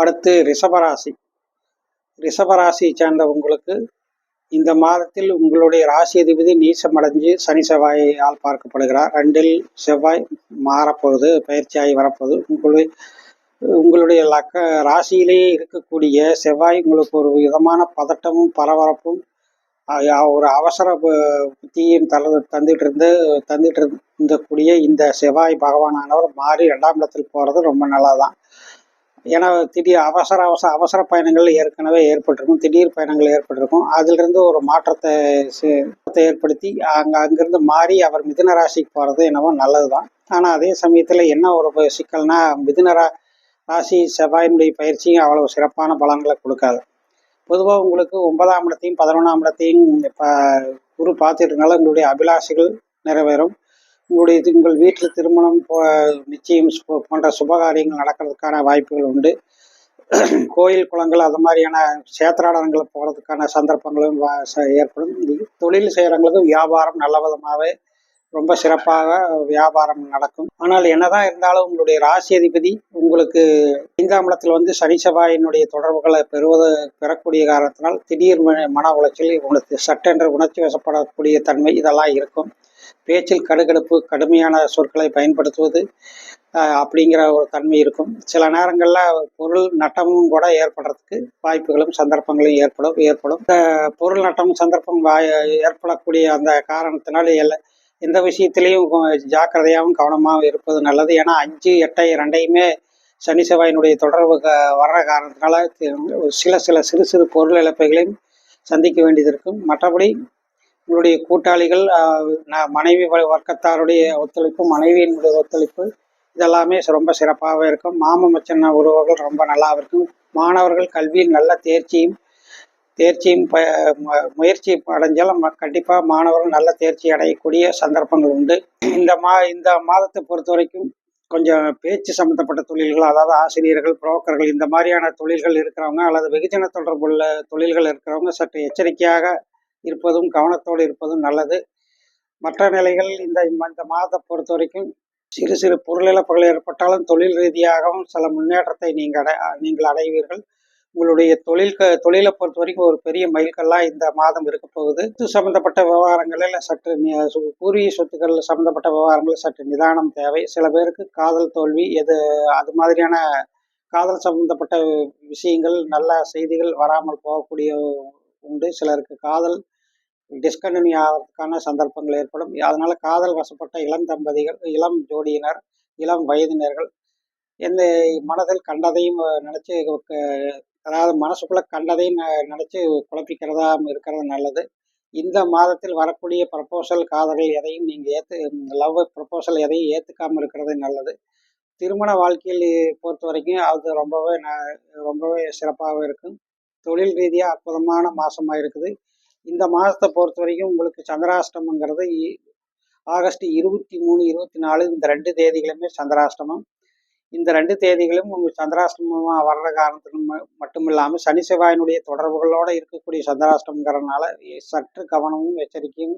அடுத்து ரிஷபராசி. ரிஷபராசியை சேர்ந்த உங்களுக்கு இந்த மாதத்தில் உங்களுடைய ராசி அதிபதி நீசமடைஞ்சு சனி செவ்வாயால் பார்க்கப்படுகிறார். 2ல் செவ்வாய் மாறப்போகுது, பயிற்சியாகி வரப்போகுது. உங்களுடைய ராசியிலேயே இருக்கக்கூடிய செவ்வாய் உங்களுக்கு ஒரு விதமான பதட்டமும் பரபரப்பும் ஒரு அவசர புத்தியும் தந்துட்டு இருந்தக்கூடிய இந்த செவ்வாய் பகவானானவர் மாறி 2ஆம் இடத்தில் போகிறது ரொம்ப நல்லதான். ஏன்னா திடீர் அவசர பயணங்கள் ஏற்கனவே ஏற்பட்டிருக்கும், திடீர் பயணங்கள் ஏற்பட்டிருக்கும். அதிலிருந்து ஒரு மாற்றத்தை ஏற்படுத்தி அங்கிருந்து மாறி அவர் மிதுன ராசிக்கு போகிறது என்னவோ நல்லது தான். ஆனால் அதே சமயத்தில் என்ன ஒரு சிக்கல்னா, மிதுன ராசி செவ்வாயினுடைய பயிற்சியும் அவ்வளவு சிறப்பான பலன்களை கொடுக்காது. பொதுவாக உங்களுக்கு 9ஆம் இடத்தையும் 11ஆம் இடத்தையும் குரு பார்த்துட்டுனால உங்களுடைய அபிலாஷைகள் நிறைவேறும். உங்கள் வீட்டில் திருமணம் நிச்சயம் போன்ற சுபகாரியங்கள் நடக்கிறதுக்கான வாய்ப்புகள் உண்டு. கோயில் குளங்கள் அது மாதிரியான சேத்திராடனங்கள் போகிறதுக்கான சந்தர்ப்பங்களும் ஏற்படும். தொழில் செய்கிறவங்களுக்கு வியாபாரம் நல்ல விதமாகவே ரொம்ப சிறப்பாக வியாபாரம் நடக்கும். ஆனால் என்னதான் இருந்தாலும் உங்களுடைய ராசி அதிபதி உங்களுக்கு 5ஆம் இடத்துல சனி செவ்வாயினுடைய தொடர்புகளை பெறக்கூடிய காரணத்தினால் திடீர் மன உளைச்சல், உங்களுக்கு சட்டென்று உணர்ச்சி வசப்படக்கூடிய தன்மை இதெல்லாம் இருக்கும். பேச்சில் கடுகடுப்பு, கடுமையான சொற்களை பயன்படுத்துவது அப்படிங்கிற ஒரு தன்மை இருக்கும். சில நேரங்களில் பொருள் நட்டமும் கூட ஏற்படுறதுக்கு வாய்ப்புகளும் சந்தர்ப்பங்களும் ஏற்படும். பொருள் நட்டமும் சந்தர்ப்பம் ஏற்படக்கூடிய அந்த காரணத்தினால் எந்த விஷயத்திலையும் ஜாக்கிரதையாகவும் கவனமாகவும் இருப்பது நல்லது. ஏன்னா 5, 8, 2ஐயுமே சனி செவ்வாயினுடைய தொடர்பு வர்ற காரணத்தினால சில சிறு பொருள் இழப்புகளையும் சந்திக்க வேண்டியது இருக்கும். மற்றபடி உங்களுடைய கூட்டாளிகள், மனைவி வர்க்கத்தாருடைய ஒத்துழைப்பு, மனைவியினுடைய ஒத்துழைப்பு இதெல்லாமே ரொம்ப சிறப்பாகவே இருக்கும். மாம மச்சன உறவுகள் ரொம்ப நல்லா இருக்கும். மாணவர்கள் கல்வியில் நல்ல தேர்ச்சியும் முயற்சி அடைஞ்சாலும் கண்டிப்பாக மாணவர்கள் நல்ல தேர்ச்சி அடையக்கூடிய சந்தர்ப்பங்கள் உண்டு. இந்த மாதத்தை பொறுத்த வரைக்கும் கொஞ்சம் பேச்சு சம்பந்தப்பட்ட தொழில்கள், அதாவது ஆசிரியர்கள், புரோக்கர்கள், இந்த மாதிரியான தொழில்கள் இருக்கிறவங்க அல்லது வெகுஜன தொடர்புள்ள தொழில்கள் இருக்கிறவங்க சற்று எச்சரிக்கையாக இருப்பதும் கவனத்தோடு இருப்பதும் நல்லது. மற்ற நிலைகள் இந்த மாதத்தை பொறுத்த வரைக்கும் சிறு பொருள் இழப்புகள் ஏற்பட்டாலும் தொழில் ரீதியாகவும் சில முன்னேற்றத்தை நீங்கள் அடைவீர்கள். உங்களுடைய தொழிலை பொறுத்த வரைக்கும் ஒரு பெரிய மைல்கல்லாக இந்த மாதம் இருக்க போகுது. சொத்து சம்பந்தப்பட்ட விவகாரங்களில் சற்று பூர்வீக சொத்துக்கள் சம்பந்தப்பட்ட விவகாரங்களில் சற்று நிதானம் தேவை. சில பேருக்கு காதல் தோல்வி, அது மாதிரியான காதல் சம்பந்தப்பட்ட விஷயங்கள், நல்ல செய்திகள் வராமல் போகக்கூடிய உண்டு. சிலருக்கு காதல் டிஸ்கண்டினியூ ஆகிறதுக்கான சந்தர்ப்பங்கள் ஏற்படும். அதனால காதல் வசப்பட்ட இளம் தம்பதிகள், இளம் ஜோடியினர், இளம் வயதினர்கள் எந்த மனதில் கண்டதையும் நினச்சி, அதாவது மனசுக்குள்ள கண்டதையும் நினச்சி குழப்பிக்கிறதா இருக்கிறது நல்லது. இந்த மாதத்தில் வரக்கூடிய ப்ரப்போசல், காதல்கள் எதையும் லவ் ப்ரப்போசல் எதையும் ஏற்றுக்காமல் இருக்கிறது நல்லது. திருமண வாழ்க்கையில் பொறுத்த வரைக்கும் அது ரொம்பவே சிறப்பாகவே இருக்கும். தொழில் ரீதியாக அற்புதமான மாதமாக இருக்குது. இந்த மாதத்தை பொறுத்த வரைக்கும் உங்களுக்கு சந்திராஷ்டமங்கிறது ஆகஸ்ட் 23, 24 இந்த 2 தேதிகளுமே சந்திராஷ்டமம். இந்த 2 தேதிகளும் உங்களுக்கு சந்திராஷ்டமமாக வர்ற காரணத்துக்கு மட்டும் இல்லாமல் சனி செவ்வாயினுடைய தொடர்புகளோடு இருக்கக்கூடிய சந்திராஷ்டமங்கிறதுனால சற்று கவனமும் எச்சரிக்கையும்